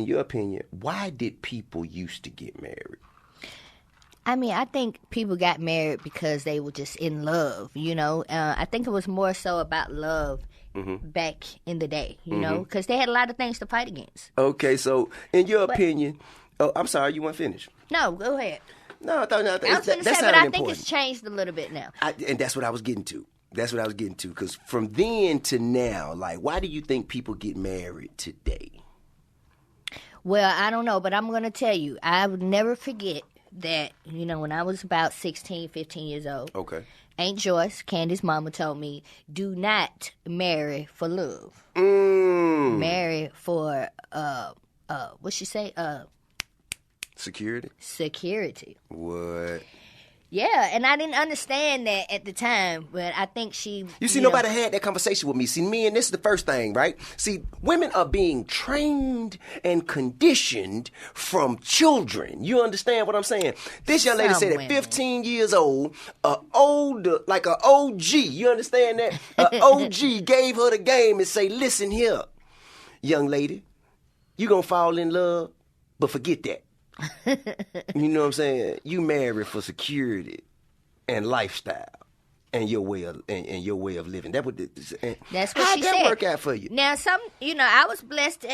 in your opinion, why did people used to get married? I mean, I think people got married because they were just in love, you know. I think it was more so about love back in the day, you know, because they had a lot of things to fight against. Okay, so in your opinion, I'm sorry, you weren't finished. No, go ahead. No, I thought I was going to say, but I think it's changed a little bit now. And that's what I was getting to. Because from then to now, like, why do you think people get married today? Well, I don't know, but I'm going to tell you, I would never forget that, you know, when I was about 16, 15 years old. Okay. Aunt Joyce, Candy's mama, told me, do not marry for love. Marry for, what'd she say? Security? Security. What? Yeah, and I didn't understand that at the time, but I think she... You see, nobody had that conversation with me. See, me and this is the first thing, right? See, women are being trained and conditioned from children. You understand what I'm saying? This young lady said at 15 years old, like an OG, you understand that? An OG gave her the game and say, listen here, young lady, you gonna fall in love, but forget that. You know what I'm saying? You marry for security and lifestyle and your way of living. That's what she said. How'd that work out for you? Now, I was blessed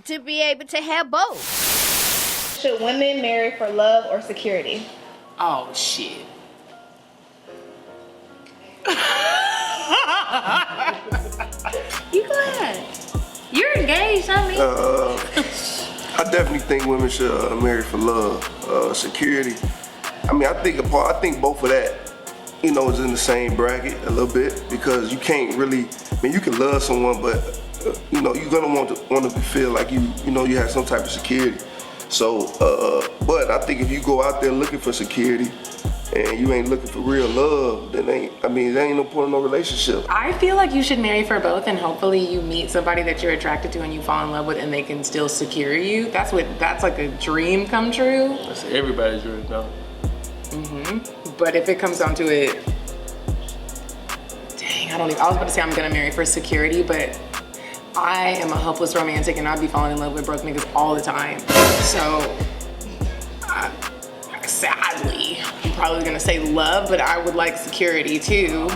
to be able to have both. Should women marry for love or security? Oh shit. You go ahead. You're engaged, I mean. I definitely think women should marry for love, security. I mean, I think both of that, you know, is in the same bracket a little bit, because you can't really. I mean, you can love someone, but you know, you're gonna want to feel like you have some type of security. So, but I think if you go out there looking for security and you ain't looking for real love, then there ain't no point in no relationship. I feel like you should marry for both, and hopefully you meet somebody that you're attracted to and you fall in love with, and they can still secure you. That's like a dream come true. That's everybody's dream, though. But if it comes down to it, dang, I was about to say I'm gonna marry for security, but I am a hopeless romantic and I'd be falling in love with broke niggas all the time. So, sadly, I'm probably gonna say love, but I would like security too.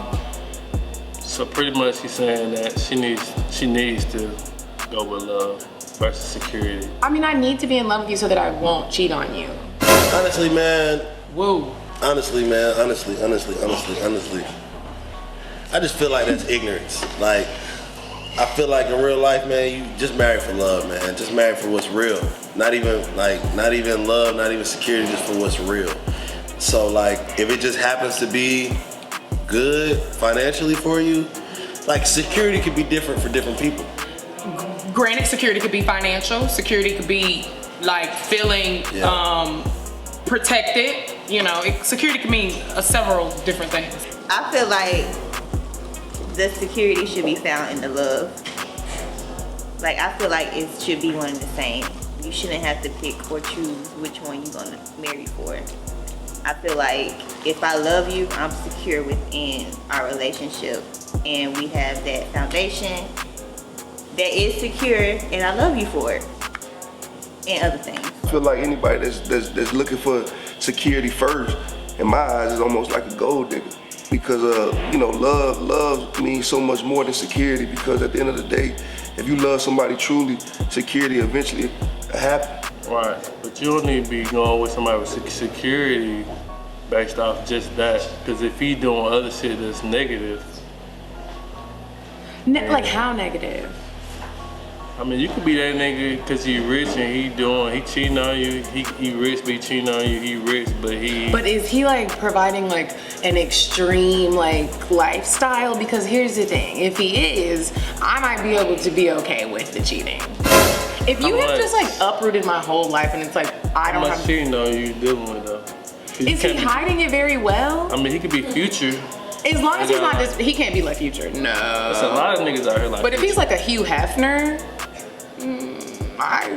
So pretty much she's saying that she needs to go with love versus security. I mean, I need to be in love with you so that I won't cheat on you. Honestly, man. Whoa. Honestly, man. Honestly. I just feel like that's ignorance. Like, I feel like in real life, man, you just marry for love, man. Just marry for what's real. Not even love, not even security, just for what's real. So like, if it just happens to be good financially for you, like security could be different for different people. Granted, security could be financial. Security could be like feeling protected. You know, security can mean several different things. I feel like the security should be found in the love. Like, I feel like it should be one and the same. You shouldn't have to pick or choose which one you're gonna marry for. I feel like if I love you, I'm secure within our relationship, and we have that foundation that is secure, and I love you for it, and other things. I feel like anybody that's looking for security first, in my eyes, is almost like a gold digger. Because love means so much more than security, because at the end of the day, if you love somebody truly, security eventually happens. Right, but you don't need to be going with somebody with security based off just that. Because if he doing other shit that's negative. Like how negative? I mean, you could be that nigga because he rich and he cheating on you. He rich, but he cheating on you. He rich, but he. But is he like providing like an extreme like lifestyle? Because here's the thing: if he is, I might be able to be okay with the cheating. If you have just like uprooted my whole life and it's like I don't have. How much cheating are you dealing with though? Is he hiding it very well? I mean, he could be Future. As long as he's not just, he can't be like Future. No. There's a lot of niggas out here like. But if he's like a Hugh Hefner. I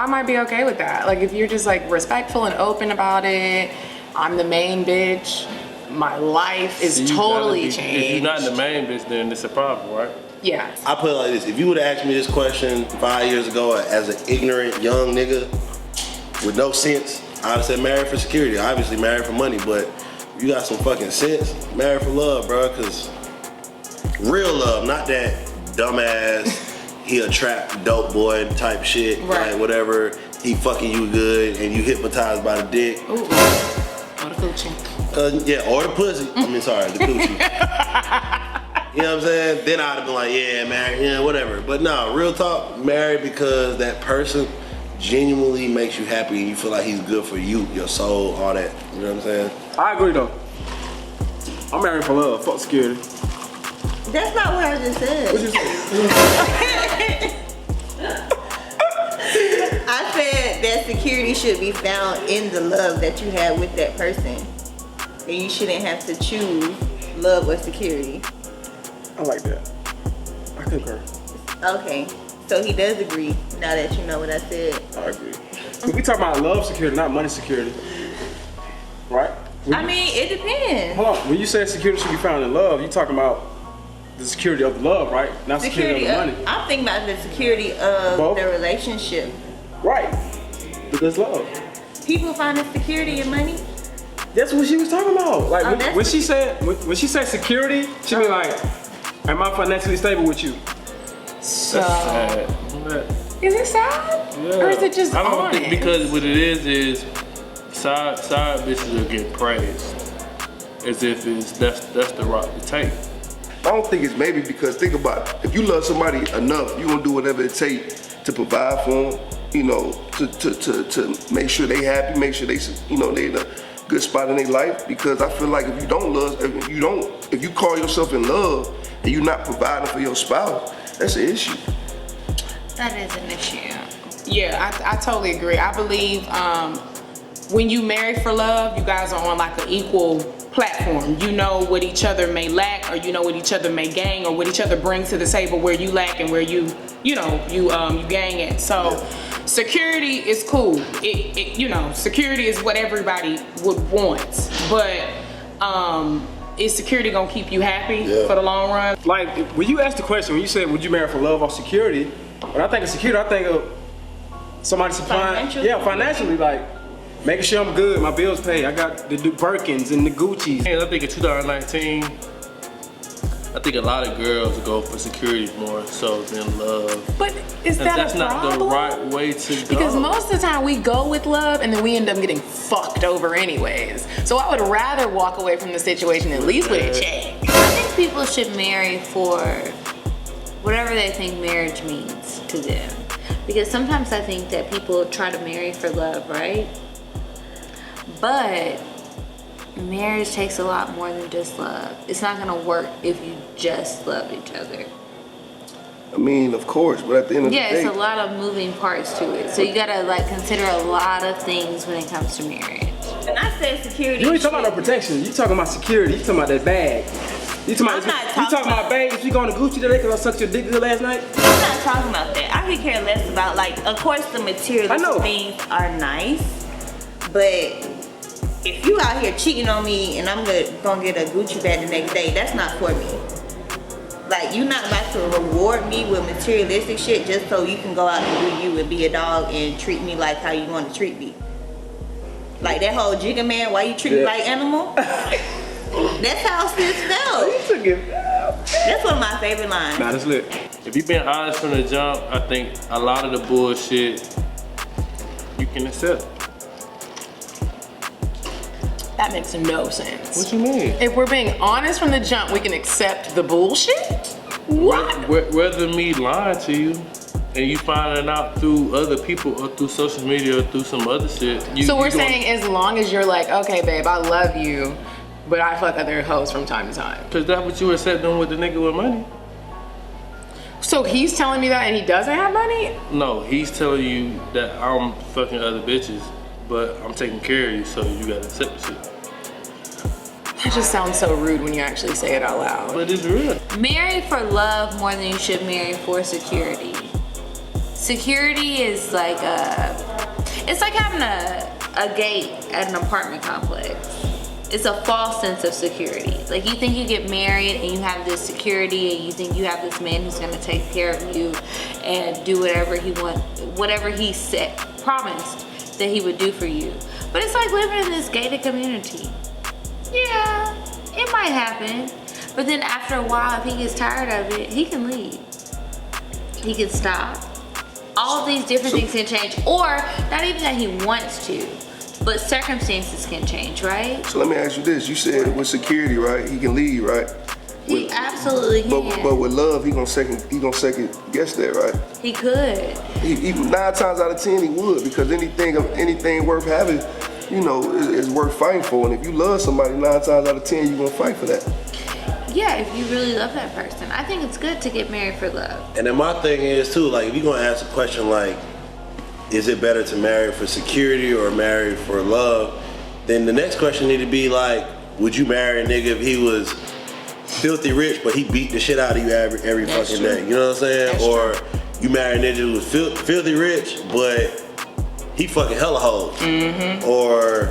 might be okay with that. Like if you're just like respectful and open about it, I'm the main bitch, my life is totally changed. If you're not the main bitch, then it's a problem, right? Yeah. I put it like this: if you would have asked me this question 5 years ago as an ignorant young nigga with no sense, I'd have said married for security. Obviously married for money, but you got some fucking sense, married for love, bro. Cause real love, not that dumbass, he a trap dope boy type shit, right? Like whatever, he fucking you good and you hypnotized by the dick. Ooh. Or the coochie. Yeah, or the pussy. I mean, sorry, the coochie. You know what I'm saying? Then I'd have been like, yeah, married, yeah, whatever. But no, real talk, married because that person genuinely makes you happy and you feel like he's good for you, your soul, all that. You know what I'm saying? I agree though. I'm married for love, fuck security. That's not what I just said. What you say? I said that security should be found in the love that you have with that person. And you shouldn't have to choose love or security. I like that. I concur. Okay, so he does agree now that you know what I said. I agree. We talk about love security, not money security. Right? I mean, it depends. Hold on. When you say security should be found in love, you're talking about the security of the love, right? Not security of the money. I'm thinking about the security of Both? the relationship. Right. Because love. People find the security in money. That's what she was talking about. Like when she said security, she be like, am I financially stable with you? So, Sad. is it sad? Yeah. Or is it just I don't honest? think, because what it is side bitches are getting praised as if that's the route to take. I don't think it's maybe because think about it. If you love somebody enough, you gonna do whatever it takes to provide for them. You know, to make sure they happy, make sure they in a good spot in their life. Because I feel like if you call yourself in love and you're not providing for your spouse, that's an issue. That is an issue. Yeah, I totally agree. I believe when you marry for love, you guys are on like an equal platform. You know what each other may lack, or you know what each other may gain, or what each other brings to the table, where you lack and where you gain it. So security is cool. Security is what everybody would want, but is security gonna keep you happy for the long run? Like when you asked the question, when you said would you marry for love or security, when I think of security, I think of somebody supplying financially, like making sure I'm good, my bills paid, I got the Birkins and the Gucci's. And I think in 2019, I think a lot of girls go for security more so than love. But is that that's a not problem? the right way to go. Because most of the time we go with love and then we end up getting fucked over anyways. So I would rather walk away from the situation at least with a check. I think people should marry for whatever they think marriage means to them. Because sometimes I think that people try to marry for love, right? But marriage takes a lot more than just love. It's not gonna work if you just love each other. I mean, of course, but at the end of the day, it's a lot of moving parts to it. So you gotta consider a lot of things when it comes to marriage. When I say security, You ain't talking about no protection. You talking about security. You talking about that bag. You talking about babe? If you going to Gucci today because I sucked your dick good last night? I'm not talking about that. I could care less about of course, the materialistic things are nice, but if you out here cheating on me and I'm gonna get a Gucci bag the next day, that's not for me. Like, you're not about to reward me with materialistic shit just so you can go out and do you and be a dog and treat me like how you want to treat me. Like that whole Jigga man, why you treat me like animal? That's how sis felt. That's one of my favorite lines. Nah, that's lit. If you've been honest from the jump, I think a lot of the bullshit you can accept. That makes no sense. What you mean? If we're being honest from the jump, we can accept the bullshit? What? Whether me lying to you and you finding out through other people or through social media or through some other shit. So we're saying as long as you're like, okay, babe, I love you, but I fuck other hoes from time to time. Because that's what you accept doing with the nigga with money. So he's telling me that and he doesn't have money? No, he's telling you that I'm fucking other bitches, but I'm taking care of you, so you gotta accept the shit. That just sounds so rude when you actually say it out loud. But it's real. Marry for love more than you should marry for security. Security is it's like having a gate at an apartment complex. It's a false sense of security. Like, you think you get married and you have this security and you think you have this man who's gonna take care of you and do whatever he promised that he would do for you. But it's like living in this gated community. Yeah, it might happen. But then after a while, if he gets tired of it, he can leave. He can stop. All of these different things can change. Or, not even that he wants to, but circumstances can change, right? So let me ask you this. You said with security, right? He can leave, right? He absolutely can. But with love, he gonna second guess that, right? He could. He 9 times out of 10 he would, because anything worth having, you know, is worth fighting for. And if you love somebody, 9 times out of 10 you gonna fight for that. Yeah, if you really love that person. I think it's good to get married for love. And then my thing is too, like, if you're gonna ask a question like, is it better to marry for security or marry for love? Then the next question need to be like, would you marry a nigga if he was filthy rich but he beat the shit out of you every fucking day? You know what I'm saying? That's or you marry a nigga who was filthy rich but he fucking hella hoes. Mm-hmm. Or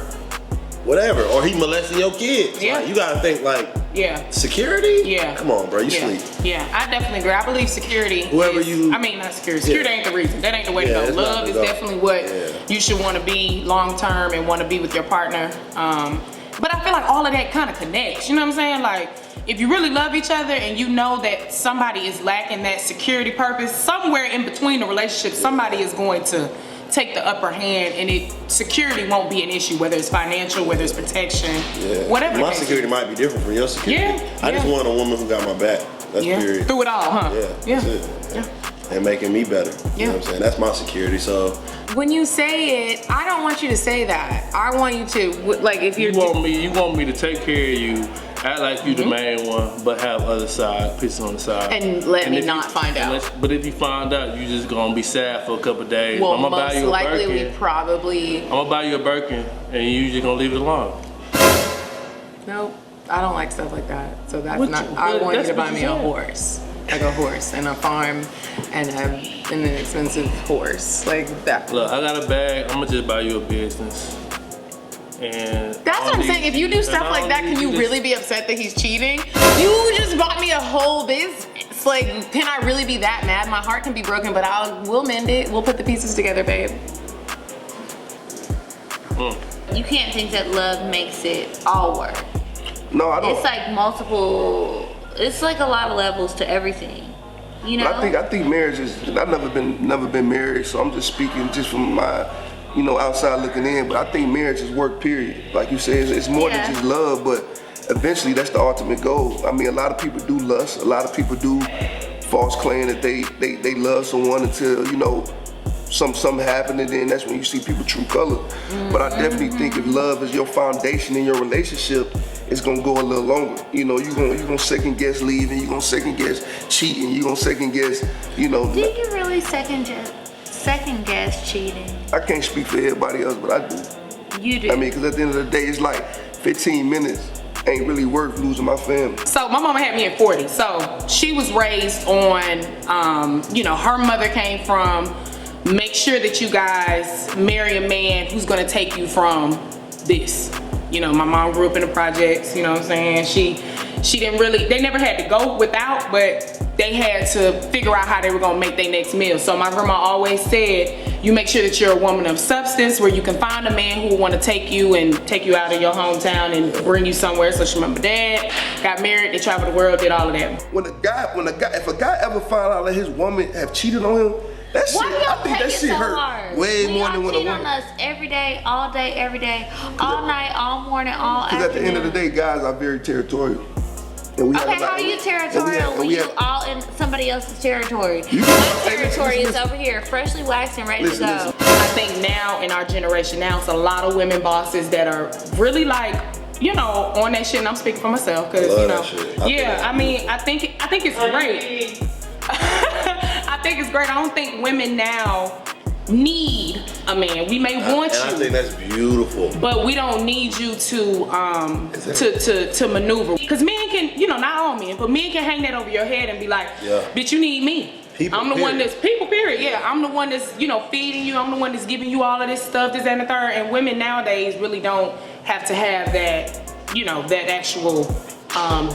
whatever. Or he molesting your kids. Yeah. Like, you gotta think like, yeah. Security? Yeah. Come on, bro. You yeah. sleep. Yeah, I definitely agree. I believe security. Whoever you. I mean, not security. Security ain't the reason. That ain't the way to go. Love is definitely what you should want to be long term and want to be with your partner. But I feel like all of that kind of connects. You know what I'm saying? Like, if you really love each other and you know that somebody is lacking that security purpose, somewhere in between the relationship, somebody is going to take the upper hand, and security won't be an issue, whether it's financial, whether it's protection, whatever. My security might be different from your security. I just want a woman who got my back. That's period. Through it all, huh? Yeah. That's it. And making me better. You know what I'm saying? That's my security. So when you say it, I don't want you to say that. I want you to, like, if you want me to take care of you, act like you the main one, but have other pieces on the side. And let me not find out. But if you find out, you just gonna be sad for a couple of days. Well, I'm gonna buy you a likely Birkin. we probably. I'm gonna buy you a Birkin, and you just gonna leave it alone. Nope, I don't like stuff like that. So that's not. I want you to buy me a horse, like a horse and a farm, and an expensive horse, like that. Look, I got a bag. I'm gonna just buy you a business. And that's what I'm saying. If you do stuff like that, can you really be upset that he's cheating? You just bought me a whole business. Like, can I really be that mad? My heart can be broken, but we'll mend it. We'll put the pieces together, babe. You can't think that love makes it all work. No, I don't. It's like multiple. It's like a lot of levels to everything. You know. But I think marriage is. I've never been married, so I'm just speaking just from my, you know, outside looking in. But I think marriage is work, period. Like you said, it's more than just love, but eventually that's the ultimate goal. I mean, a lot of people do lust. A lot of people do false claim that they love someone until, you know, something happened, and then that's when you see people true color. But I definitely think if love is your foundation in your relationship, it's gonna go a little longer. You know, you're gonna second guess leaving, you're gonna second guess cheating, you're gonna second guess, you know. Do you really second guess cheating? I can't speak for everybody else, but I do. You do. I mean, because at the end of the day, it's like 15 minutes ain't really worth losing my family. So my mama had me at 40. So she was raised on, you know, her mother came from, make sure that you guys marry a man who's gonna take you from this. You know, my mom grew up in the projects, you know what I'm saying? She didn't really, they never had to go without, but they had to figure out how they were gonna make their next meal. So my grandma always said, you make sure that you're a woman of substance where you can find a man who will wanna take you out of your hometown and bring you somewhere. So she remember dad, got married, they traveled the world, did all of that. If a guy ever found out that his woman have cheated on him, that shit, I think that shit hurt way more than when a woman. On us every day, all day, every day, all night, all morning, all afternoon. Because at the end of the day, guys are very territorial. Okay, how are you territorial when you all in somebody else's territory? My territory is over here, freshly waxed and ready to go. I think now in our generation, now it's a lot of women bosses that are really like, you know, on that shit. And I'm speaking for myself, because you know, I think it's great. I think it's great. I don't think women now need a man. We may want you. I think that's beautiful. But we don't need you to maneuver. Because men can, you know, not all men, but men can hang that over your head and be like, bitch, you need me. I'm the one that's people, period. Yeah, I'm the one that's, you know, feeding you. I'm the one that's giving you all of this stuff, this and the third. And women nowadays really don't have to have that you know, that actual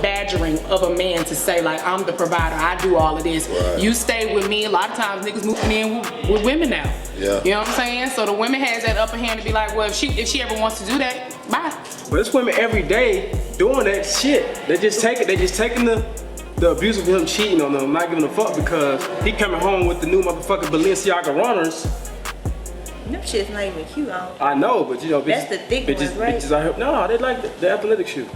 badgering of a man to say like, I'm the provider, I do all of this. Right. You stay with me. A lot of times niggas moving in with women now. Yeah. You know what I'm saying? So the women has that upper hand to be like, well, if she ever wants to do that, bye. But it's women every day doing that shit. They just taking the abuse of him cheating on them, not giving a fuck because he coming home with the new motherfucking Balenciaga runners. Them shit's not even cute. I know, but you know, that's the thick bitches, ones, right? Bitches out here, no, they like the athletic shoe.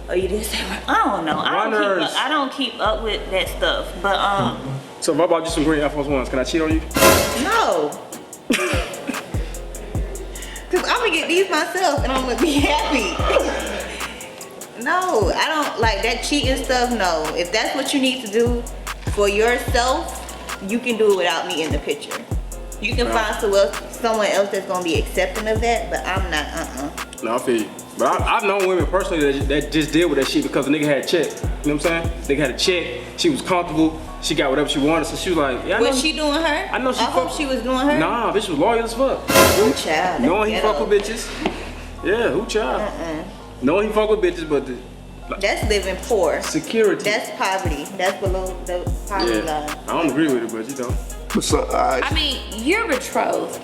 Oh, you didn't say right? I don't know. I don't keep up with that stuff. But So if I bought you some green Air Force Ones, can I cheat on you? no. Cause I'm gonna get these myself and I'm gonna be happy. No, I don't like that cheating stuff. No, if that's what you need to do for yourself, you can do it without me in the picture. You can find someone else that's gonna be accepting of that, but I'm not. No, I feel you. But I've known women personally that just deal with that shit because the nigga had a check. You know what I'm saying? Nigga had a check. She was comfortable. She got whatever she wanted. So she was like, yeah. Was she doing her? I know she. I hope she was doing her. Nah, bitch was loyal as fuck. Who child? Knowing he fuck with bitches. Yeah, who child? Knowing he fuck with bitches, but that's living poor. Security. That's poverty. That's below the poverty line. I don't agree with it, but you know. I mean, you're betrothed,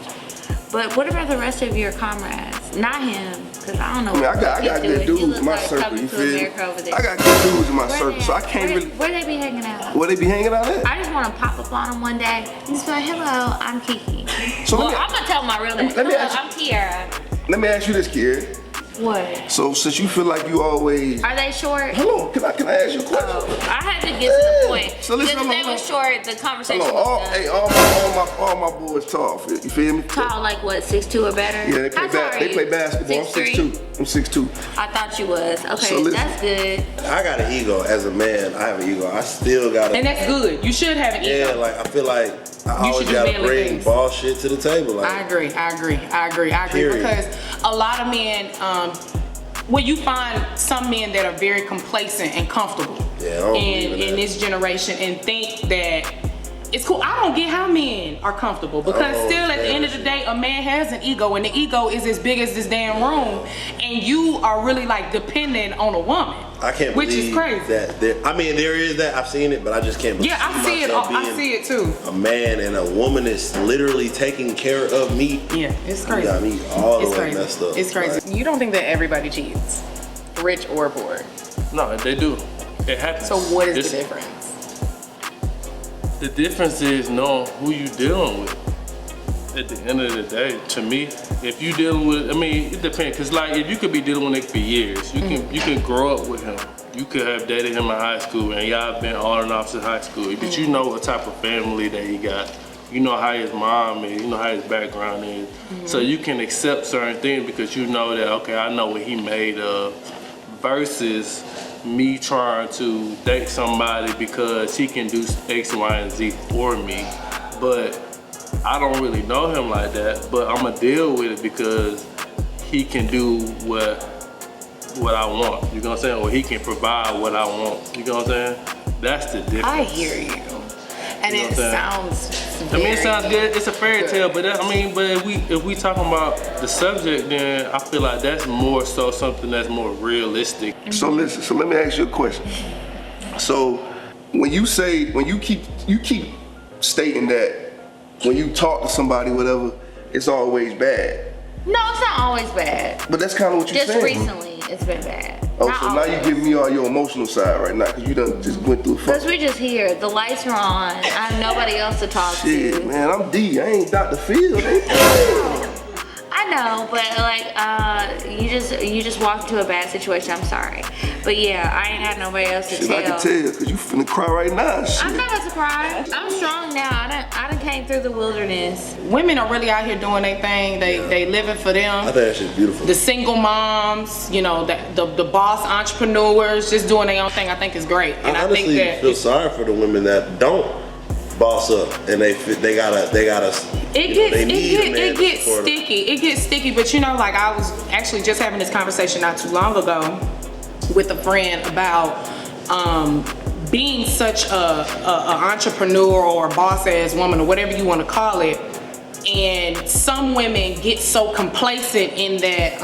but what about the rest of your comrades? Not him, because I don't know. I mean, I got good dudes in my circle, you feel me? I got good dudes in my circle, so I can't really. Where they be hanging out? Where they be hanging out at? I just want to pop up on them one day and just be like, hello, I'm Kiki. So well, I'm going to tell my real name. Hello, I'm Kiara. Let me ask you this, Kiara. What? So since you feel like you always... Are they short? Hello, can I ask you a question? I had to get to the point. So listen, because if they were short, the conversation was done. All my boys tall, you feel me? Tall like what, 6'2" or better? Yeah, they play basketball. I'm 6'2". I'm 6'2". I thought you was. Okay, so that's good. I got an ego as a man. I have an ego. I still got it. And that's good. You should have an ego. Yeah, like I feel like I always gotta bring ball shit to the table. Like, I agree. Period. Because a lot of men, when you find some men that are very complacent and comfortable in this generation and think that it's cool. I don't get how men are comfortable because still at the end of the day, a man has an ego and the ego is as big as this damn room and you are really like dependent on a woman. I can't which believe is crazy. that there is that. I've seen it, but I just can't believe I see it. I see it too. A man and a woman is literally taking care of me. Yeah, it's crazy. You got me all the way messed up. It's crazy. Like, you don't think that everybody cheats, rich or poor? No, they do. It happens. So what is the difference? The difference is knowing who you dealing with. At the end of the day, to me, if you dealing with, I mean, it depends. Cause like, if you could be dealing with Nick for years, you can grow up with him. You could have dated him in high school, and y'all been on and off since high school. But you know what type of family that he got. You know how his mom is. You know how his background is. So you can accept certain things because you know that, okay, I know what he made of. Versus me trying to date somebody because he can do X, Y, and Z for me. But I don't really know him like that, but I'm gonna deal with it because he can do what I want. You know what I'm saying? Or he can provide what I want. You know what I'm saying? That's the difference. I hear you. And you know it sounds it sounds good. It's a fairy tale, but if we talking about the subject, then I feel like that's more so something that's more realistic. So listen, so let me ask you a question. So when you keep stating that when you talk to somebody, whatever, it's always bad. No, it's not always bad. But that's kind of what you're saying. Just recently, it's been bad. Oh, not so always. now you giving me all your emotional side right now, because you done just went through fuck. Because we're just here. The lights are on. I have nobody else to talk to. Shit, man, I'm D. I ain't Dr. Phil. I know, but like, you just walked into a bad situation. I'm sorry, but yeah, I ain't got nobody else to Shit, tell. I can tell, because you finna cry right now. Shit. I'm not about to cry. I'm strong now. I done came through the wilderness. Women are really out here doing their thing. They living for them. I think that shit's beautiful. The single moms, you know, the boss entrepreneurs, just doing their own thing. I think is great. And I honestly feel sorry for the women that don't boss up and they gotta it gets sticky. It gets sticky, but you know, like I was actually just having this conversation not too long ago with a friend about being such a entrepreneur or a boss ass woman or whatever you want to call it, and some women get so complacent in that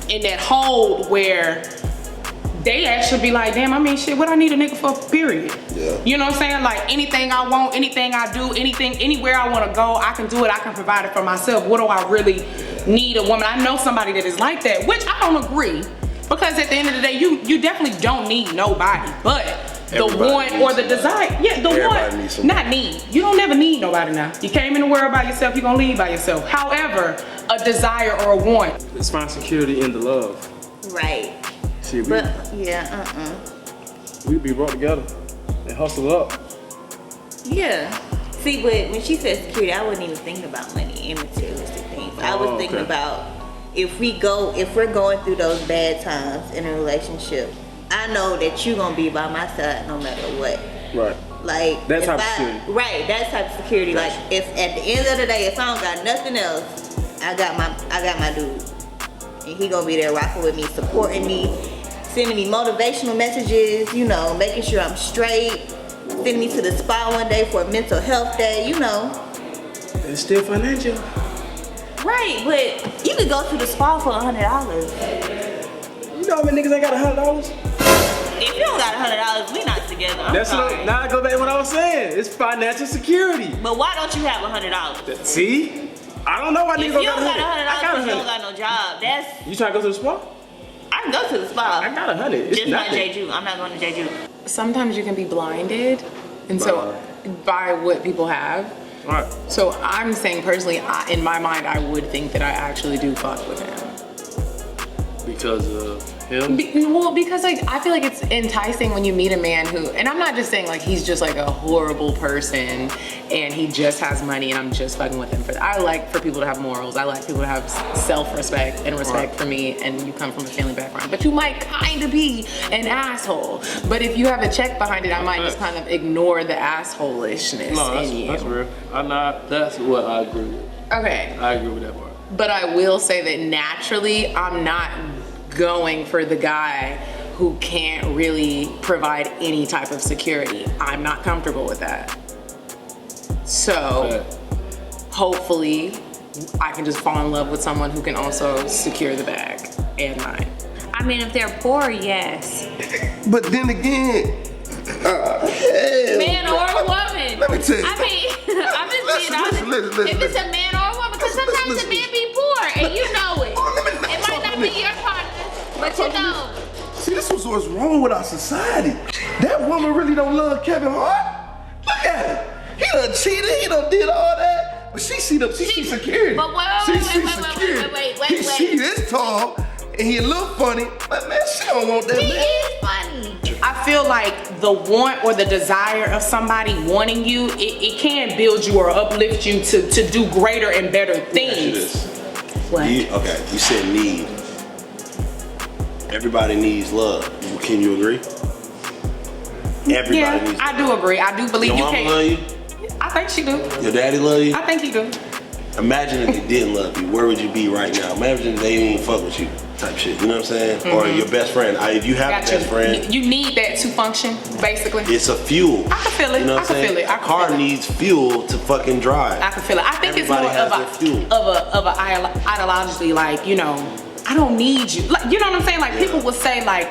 in that hold where they actually be like, damn, I mean, shit, what I need a nigga for, period. Yeah. You know what I'm saying? Like, anything I want, anything I do, anywhere I want to go, I can do it. I can provide it for myself. What do I really need a woman? I know somebody that is like that, which I don't agree. Because at the end of the day, you definitely don't need nobody. But the want or the desire, yeah, the want, not need. You don't never need nobody now. You came in the world by yourself, you're going to leave by yourself. However, a desire or a want. Let's find security in the love. Right. See, But yeah, we be brought together and hustle up. Yeah. See, but when she said security, I wasn't even thinking about money and materialistic things. I was thinking about if we're going through those bad times in a relationship, I know that you're gonna be by my side no matter what. Right. Like that type of security. Right, that type of security. Like if at the end of the day, if I don't got nothing else, I got my dude. And he gonna be there rocking with me, supporting me, sending me motivational messages, you know, making sure I'm straight, sending me to the spa one day for a mental health day, you know. It's still financial. Right, but you could go to the spa for $100. You know how many niggas ain't got $100? If you don't got $100, we not together. I'm That's sorry. now I go back to what I was saying. It's financial security. But why don't you have $100? See? I don't know why niggas If don't you don't got $100, $100. you don't got no job. That's. You trying to go to the spa? I can go to the spa. I got 100. It's just not nothing. Jeju. I'm not going to Jeju. Sometimes you can be blinded, and so by what people have. Right. So I'm saying personally, in my mind, I would think that I actually do fuck with him. Because of him? Because like I feel like it's enticing when you meet a man who, and I'm not just saying like he's just like a horrible person and he just has money and I'm just fucking with him. I like for people to have morals. I like people to have self-respect and respect for me, and you come from a family background. But you might kind of be an asshole. But if you have a check behind it, I might just kind of ignore the assholishness in you. That's real. That's what I agree with. Okay. I agree with that part. But I will say that naturally, I'm not going for the guy who can't really provide any type of security. I'm not comfortable with that. So hopefully I can just fall in love with someone who can also secure the bag and mine. I mean, if they're poor, yes. But then again, Man or woman. Let me tell you. I mean, I'm just being honest. If it's a man or a woman, because sometimes a man be poor and you know it. It might not be your partner, but you know. See, this was what's wrong with our society. That woman really don't love Kevin Hart. Look at him. He done cheated. He done did all that. But she see security. But wait. He see this tall and he a little funny. But man, she don't want that He man. is funny. I feel like the want or the desire of somebody wanting you, it can build you or uplift you to do greater and better things. What? You said need. Everybody needs love. Can you agree? Everybody needs love. I do agree. I do believe Your you mama can. love you? I think she do. Your daddy love you? I think he do. Imagine if they didn't love you. Where would you be right now? Imagine if they didn't even fuck with you. Type shit. You know what I'm saying? Mm-hmm. Or your best friend. If you have a best friend. You need that to function, basically. It's a fuel. I can feel it. You know what I'm saying? A car needs fuel to fucking drive. I can feel it. I think Everybody it's more of a ideologically, like, you know, I don't need you. Like, you know what I'm saying? Like, people will say, like,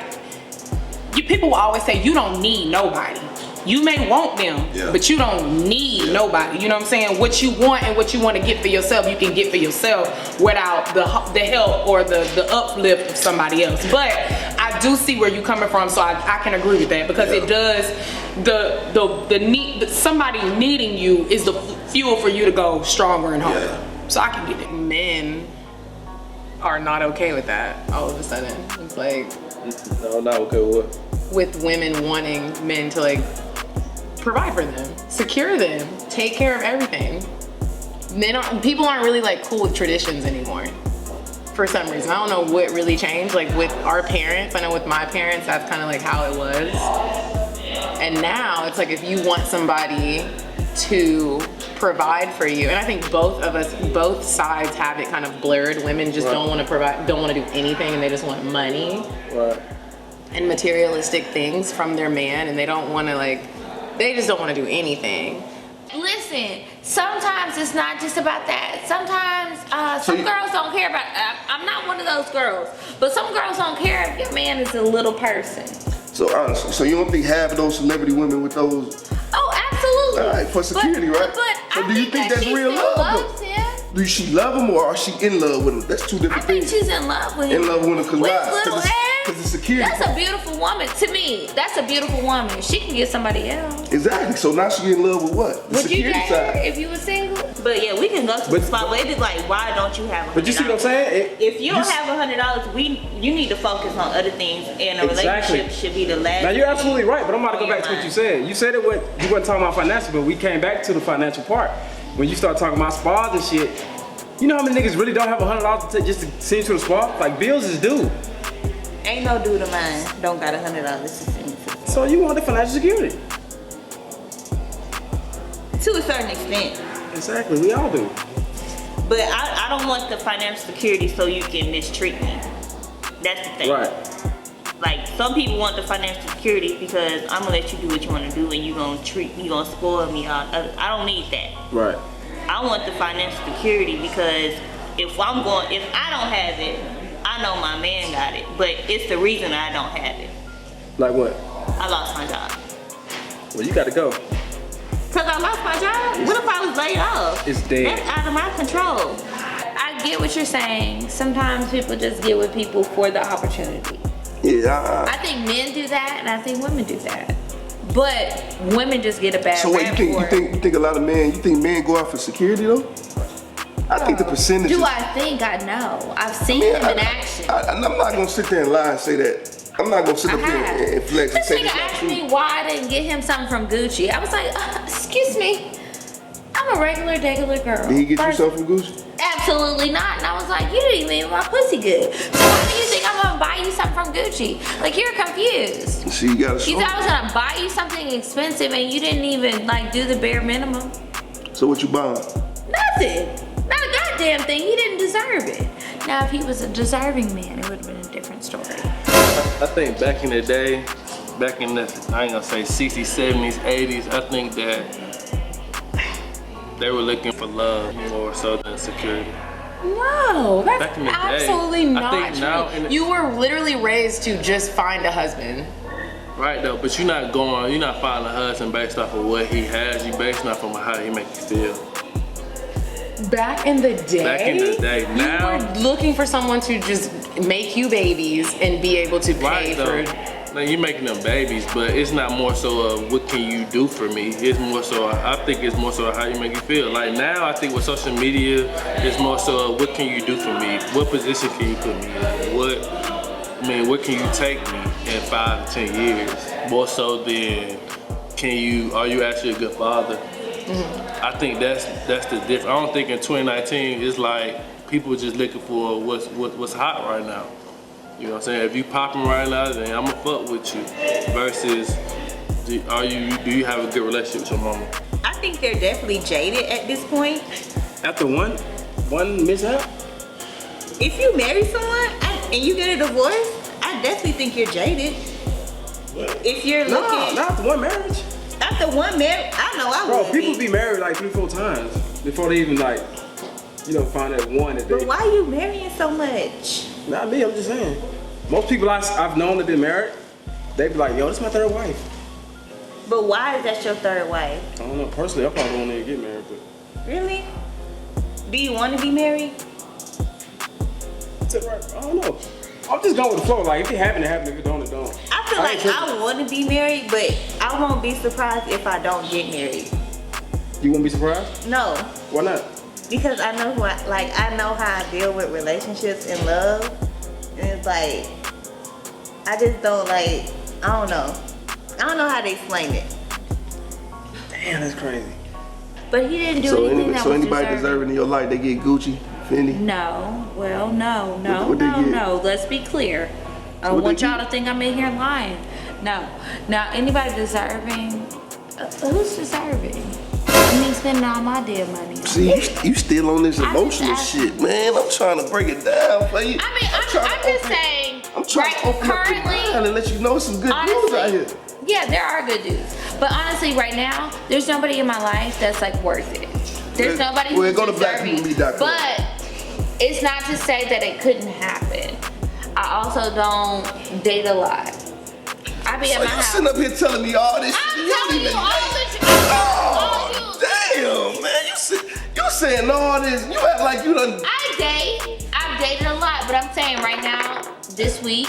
people will always say, you don't need nobody. You may want them, but you don't need nobody. You know what I'm saying? What you want and what you want to get for yourself, you can get for yourself without the help or the uplift of somebody else. But I do see where you're coming from, so I can agree with that, because it does, the need, somebody needing you is the fuel for you to go stronger and harder. So I can get it. Men are not okay with that all of a sudden. It's like, No, not okay with what? with women wanting men to like provide for them, secure them, take care of everything. People aren't really like cool with traditions anymore for some reason. I don't know what really changed. Like with our parents, I know with my parents, that's kind of like how it was. And now it's like if you want somebody to provide for you, and I think both sides have it kind of blurred. Women just don't want to provide, don't want to do anything, and they just want money and materialistic things from their man, and they don't want to like, they just don't want to do anything. Listen, sometimes it's not just about that. Sometimes some girls don't care about I'm not one of those girls, but some girls don't care if your man is a little person. So honestly, so you don't think half of those celebrity women with those? Oh, absolutely. All right, for security, right? But so do you think that's real love? Loves him. Do she love him or is she in love with him? That's two different things. I think she's in love with him. In love with him because why? Little hair. Because it's security. That's a beautiful woman to me. That's a beautiful woman. She can get somebody else. Exactly. So now she in love with what? The Would you security date side. her if you were single? But yeah, we can go to the spot. But it's like, why don't you have $100? But you see what I'm saying? If you don't have $100, you need to focus on other things, and a relationship should be the last. Now you're absolutely right, but I'm about to go back to what you said. You said you wasn't talking about financial, but we came back to the financial part. When you start talking about spas and shit, you know how many niggas really don't have $100 to take just to send you to the spa? Like bills is due. Ain't no dude of mine don't got $100 to send to. So you want the financial security? To a certain extent. Exactly, we all do. But I don't want the financial security so you can mistreat me. That's the thing. Right. Like some people want the financial security because I'm gonna let you do what you want to do and you gonna spoil me. I don't need that. Right. I want the financial security because if I don't have it, I know my man got it. But it's the reason I don't have it. Like what? I lost my job. Well, you gotta go. Cause I lost my job? What if I was laid off? It's dead. That's out of my control. I get what you're saying. Sometimes people just get with people for the opportunity. Yeah. I think men do that, and I think women do that. But women just get a bad So what rap you for think a lot of men? You think men go out for security though? I think the percentage. Do I think? I know. I've seen him in action. I'm not gonna sit there and lie and say that. I'm not gonna sit up here and flex and This say nigga that's not asked true. me why I didn't get him something from Gucci. I was like, excuse me, I'm a regular girl. Did he get you something from Gucci? Absolutely not. And I was like, you didn't even make my pussy good. So why do you think I'm gonna buy you something from Gucci? Like, you're confused. See, you gotta show. You thought I was gonna buy you something expensive and you didn't even like do the bare minimum? So what you buying? Nothing. Not a goddamn thing. He didn't deserve it. Now, if he was a deserving man, it would have been a different story. I think back in the day, back in the, I ain't gonna say 60s, 70s, 80s, I think that they were looking for love more so than security. No, that's Back in the day, absolutely I not think true. now You were literally raised to just find a husband. Right though, but you're not finding a husband based off of what he has, you based off of how he make you feel. Back in the day? Back in the day. Now, you were looking for someone to just make you babies and be able to pay for... Like, you're making them babies, but it's not more so of what can you do for me. It's more so, I think it's more so how you make you feel. Like now, I think with social media, it's more so of what can you do for me? What position can you put me in? What can you take me in 5 to 10 years? More so than are you actually a good father? Mm-hmm. I think that's the difference. I don't think in 2019 it's like people just looking for what's hot right now. You know what I'm saying? If you popping right now, then I'ma fuck with you. Versus, do you have a good relationship with your mama? I think they're definitely jaded at this point. After one mishap? If you marry someone and you get a divorce, I definitely think you're jaded. If you're looking... not after one marriage. After one marriage, I know I would. Bro, people be married like 3-4 times before they even find that one that they... But why are you marrying so much? Not me, I'm just saying. Most people I've known that been married, they be like, yo, this is my third wife. But why is that your third wife? I don't know, personally, I probably won't even get married, but... Really? Do you want to be married? I don't know. I'm just going with the flow. Like, if it happen, it happen. If it don't, it don't. I feel like I want to be married, but I won't be surprised if I don't get married. You won't be surprised? No. Why not? Because I know I know how I deal with relationships and love. And it's like, I just don't I don't know. I don't know how to explain it. Damn, that's crazy. But he didn't do anything that was So anybody deserving in your life, they get Gucci, Fendi? No. Well, no. Let's be clear. I don't want y'all to think I'm in here lying. No. Now, anybody deserving? Who's deserving? Me spending all my damn money. See, you still on this emotional shit, man. I'm trying to break it down for you. I mean, I'm just saying. I'm trying to open up your mind and let you know some good news out here. Yeah, there are good dudes. But honestly, right now, there's nobody in my life that's like worth it. There's nobody who's deserving. But it's not to say that it couldn't happen. I also don't date a lot. I be at my house. You sitting up here telling me all this shit. I'm telling you all this shit. Oh, damn, man. You saying all this. You act like you done. I've dated a lot, but I'm saying right now, this week,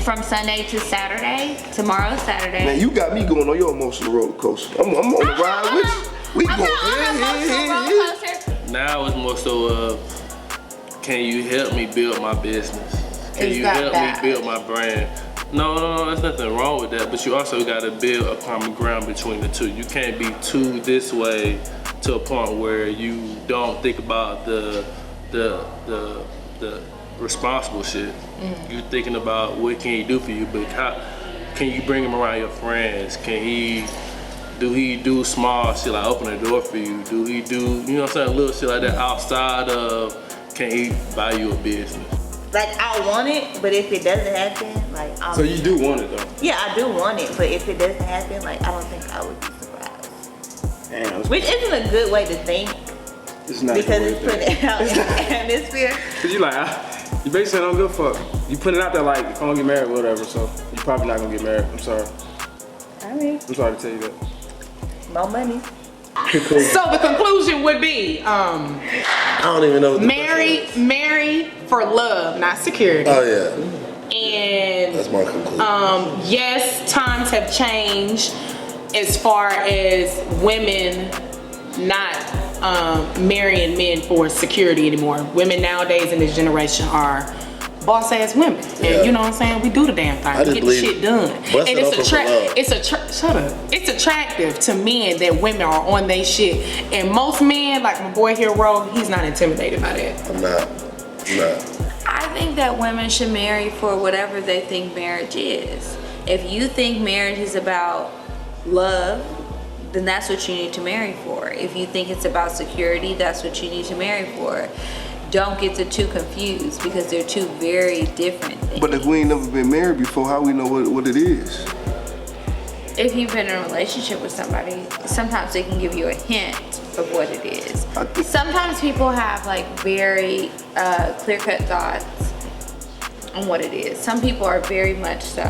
from Sunday to Saturday, tomorrow's Saturday. Man, you got me going on your emotional roller coaster. I'm on the ride with you. We I'm going on an emotional roller coaster. Now it's more so can you help me build my business? Can you help me build my brand? No, there's nothing wrong with that, but you also got to build a common ground between the two. You can't be too this way to a point where you don't think about the responsible shit. You're thinking about what can he do for you, but how can you bring him around your friends? Do he do small shit like open the door for you? Do he do, you know what I'm saying, little shit like that outside of, can he buy you a business? Like, I want it, but if it doesn't happen, like, So you do want it though? Yeah, I do want it, but if it doesn't happen, like, I don't think I would be surprised. Damn. Which isn't a good way to think. It's not because it's putting it out in the atmosphere. Cause you like, you basically don't give a fuck. You put it out there like, if I'm gonna get married, whatever, so you're probably not gonna get married. I'm sorry. I mean, I'm sorry to tell you that. No money. So the conclusion would be, I don't even know what the marry for love, not security. Oh yeah. And that's my conclusion. Yes, times have changed as far as women not marrying men for security anymore. Women nowadays in this generation are boss ass women, and you know what I'm saying. We do the damn thing. We get the shit done, and it's attractive to men that women are on their shit. And most men, like my boy here, Ro, he's not intimidated by that. I'm not. I think that women should marry for whatever they think marriage is. If you think marriage is about love, then that's what you need to marry for. If you think it's about security, that's what you need to marry for. Don't get the two confused because they're two very different things. But if we ain't never been married before, how we know what it is? If you've been in a relationship with somebody, sometimes they can give you a hint of what it is. Sometimes people have like very clear-cut thoughts on what it is. Some people are very much so.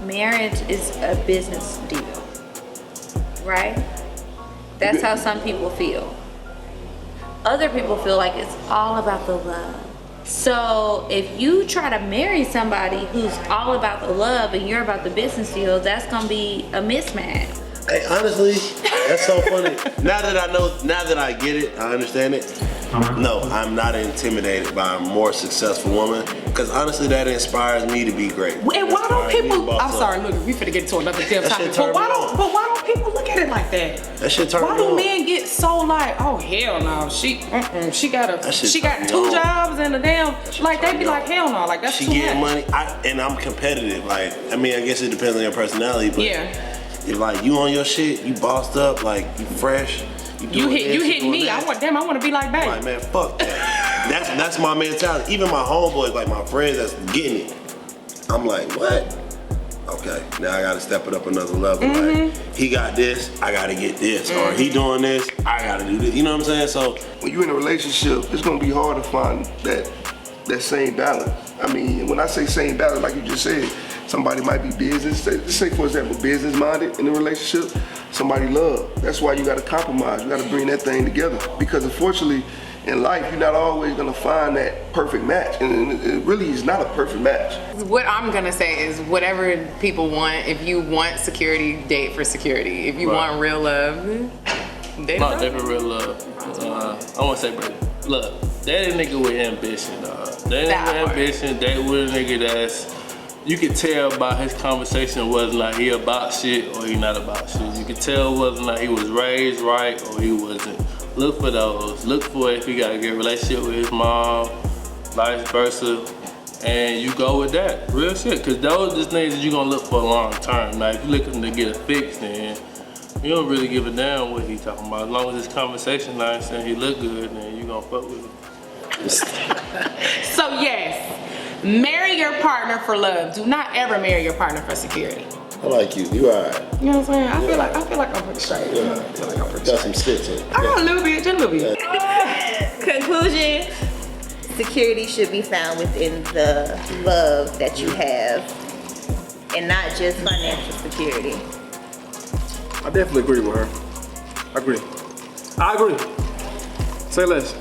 Marriage is a business deal, right? That's how some people feel. Other people feel like it's all about the love. So if you try to marry somebody who's all about the love and you're about the business deal, that's gonna be a mismatch. Hey, honestly, that's so funny. Now that I get it, I understand it. No, I'm not intimidated by a more successful woman, because honestly, that inspires me to be great. And why don't people? I'm sorry, look, we finna get to another damn topic. But why don't people look at it like that? That shit turn me on. Why do men get so like, oh hell no, she got 2 jobs and a damn, like they be like, hell no, like that's too much. She getting money, and I'm competitive. Like, I mean, I guess it depends on your personality, but if like you on your shit, you bossed up, like you fresh. You hit me. I want to be like that. Like, man, fuck that. That's my mentality. Even my homeboys, like my friends that's getting it, I'm like, what? Okay, now I gotta step it up another level. Like, he got this, I gotta get this. Or he doing this, I gotta do this. You know what I'm saying? So when you're in a relationship, it's gonna be hard to find that same balance. I mean, when I say same balance, like you just said, somebody might be business, let's say for example, business minded in a relationship, somebody love. That's why you gotta compromise, you gotta bring that thing together. Because unfortunately, in life, you're not always gonna find that perfect match. And it really is not a perfect match. What I'm gonna say is whatever people want, if you want security, date for security. If you want real love, date for real love. I wanna say, bro, look, date a nigga with ambition, dog. Date a nigga with ambition, date with a nigga that's, you can tell by his conversation whether or not he about shit or he not about shit. You can tell whether or not he was raised right or he wasn't. Look for those. Look for if he got a good relationship with his mom, vice versa, and you go with that. Real shit, because those are just things that you're gonna look for long term. Now, if you're looking to get a fix, then you don't really give a damn what he talking about. As long as his conversation line saying he look good, then you gonna fuck with him. So yes, Marry your partner for love. Do not ever marry your partner for security. I like you. You alright. You know what I'm saying? I feel like I'm pretty straight. Yeah. I feel like I'm pretty Got straight. some stitch in it. I got a little bit, just a little bit. Conclusion, security should be found within the love that you have and not just financial security. I definitely agree with her. I agree. Say less.